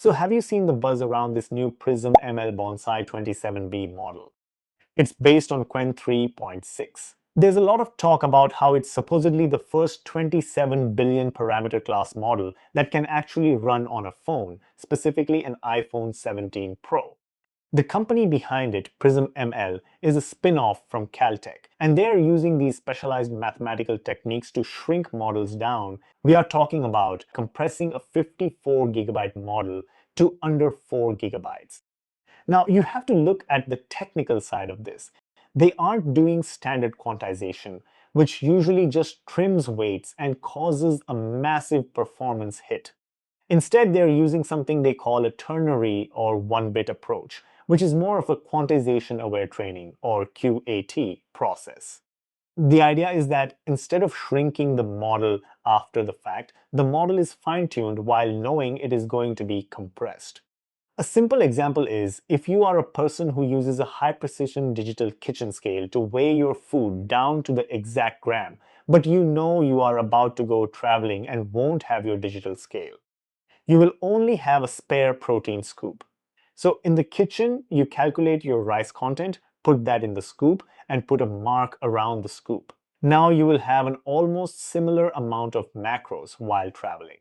So have you seen the buzz around this new Prism ML Bonsai 27B model? It's based on Qwen 3.6. There's a lot of talk about how it's supposedly the first 27 billion parameter class model that can actually run on a phone, specifically an iPhone 17 Pro. The company behind it, Prism ML, is a spin-off from Caltech, and they are using these specialized mathematical techniques to shrink models down. We are talking about compressing a 54 gigabyte model to under 4 gigabytes. Now, you have to look at the technical side of this. They aren't doing standard quantization, which usually just trims weights and causes a massive performance hit. Instead, they're using something they call a ternary or one-bit approach, which is more of a quantization-aware training or QAT process. The idea is that instead of shrinking the model after the fact, the model is fine-tuned while knowing it is going to be compressed. A simple example is if you are a person who uses a high-precision digital kitchen scale to weigh your food down to the exact gram, but you know you are about to go traveling and won't have your digital scale. You will only have a spare protein scoop. So in the kitchen, you calculate your rice content, put that in the scoop, and put a mark around the scoop. Now you will have an almost similar amount of macros while traveling.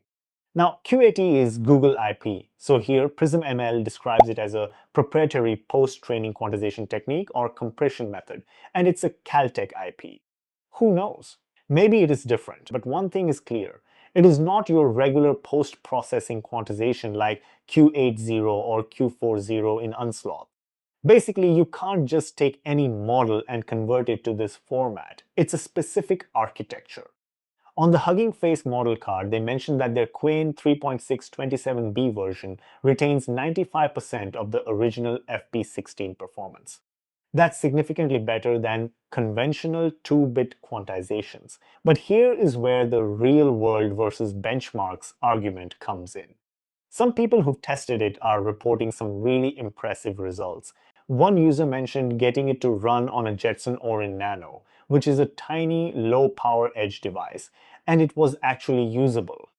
Now, QAT is Google IP, so here Prism ML describes it as a proprietary post-training quantization technique or compression method, and it's a Caltech IP. Who knows? Maybe it is different, but one thing is clear. It is not your regular post-processing quantization like Q80 or Q40 in Unsloth. Basically, you can't just take any model and convert it to this format. It's a specific architecture. On the Hugging Face model card, they mentioned that their Qwen 3.6 27B version retains 95% of the original FP16 performance. That's significantly better than conventional 2-bit quantizations. But here is where the real world versus benchmarks argument comes in. Some people who've tested it are reporting some really impressive results. One user mentioned getting it to run on a Jetson Orin Nano, which is a tiny, low-power edge device, and it was actually usable.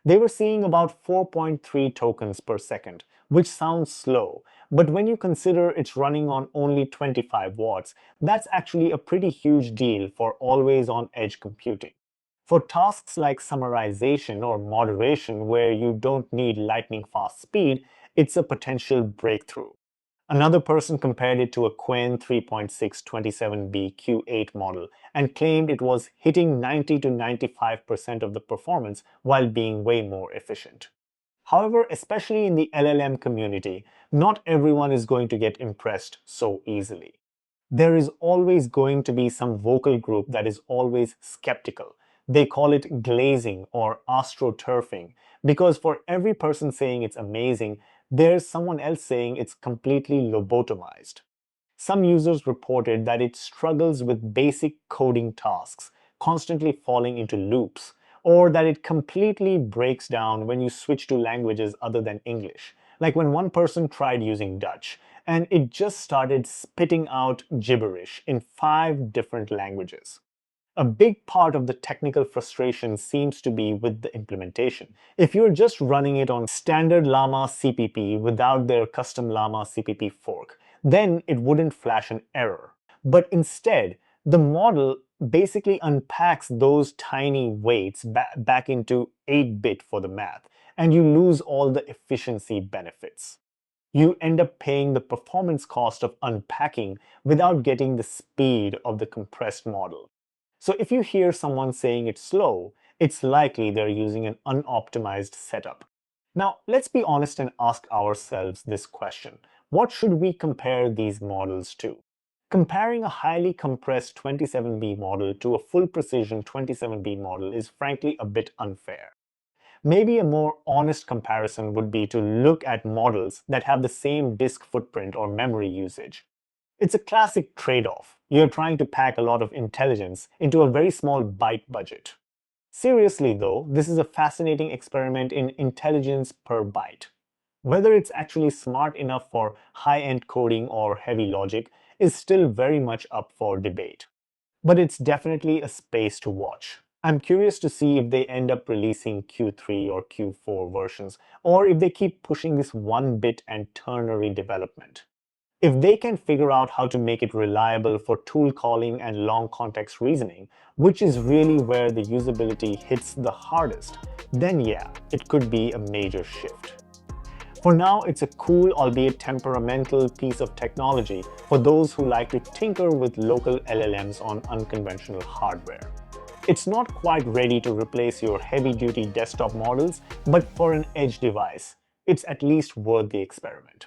They were seeing about 4.3 tokens per second, which sounds slow, but when you consider it's running on only 25 watts, that's actually a pretty huge deal for always-on edge computing. For tasks like summarization or moderation where you don't need lightning-fast speed, it's a potential breakthrough. Another person compared it to a Qwen 3.6 27B Q8 model and claimed it was hitting 90 to 95% of the performance while being way more efficient. However, especially in the LLM community, not everyone is going to get impressed so easily. There is always going to be some vocal group that is always skeptical. They call it glazing or astroturfing because for every person saying it's amazing, there's someone else saying it's completely lobotomized. Some users reported that it struggles with basic coding tasks, constantly falling into loops, or that it completely breaks down when you switch to languages other than English. Like when one person tried using Dutch, and it just started spitting out gibberish in 5 different languages. A big part of the technical frustration seems to be with the implementation. If you're just running it on standard Llama CPP without their custom Llama CPP fork, then it wouldn't flash an error. But instead, the model basically unpacks those tiny weights back into 8-bit for the math, and you lose all the efficiency benefits. You end up paying the performance cost of unpacking without getting the speed of the compressed model. So if you hear someone saying it's slow, it's likely they're using an unoptimized setup. Now, let's be honest and ask ourselves this question. What should we compare these models to? Comparing a highly compressed 27B model to a full precision 27B model is frankly a bit unfair. Maybe a more honest comparison would be to look at models that have the same disk footprint or memory usage. It's a classic trade-off. You're trying to pack a lot of intelligence into a very small byte budget. Seriously though, this is a fascinating experiment in intelligence per byte. Whether it's actually smart enough for high-end coding or heavy logic is still very much up for debate. But it's definitely a space to watch. I'm curious to see if they end up releasing Q3 or Q4 versions, or if they keep pushing this one-bit and ternary development. If they can figure out how to make it reliable for tool calling and long context reasoning, which is really where the usability hits the hardest, then yeah, it could be a major shift. For now, it's a cool, albeit temperamental piece of technology for those who like to tinker with local LLMs on unconventional hardware. It's not quite ready to replace your heavy-duty desktop models, but for an edge device, it's at least worth the experiment.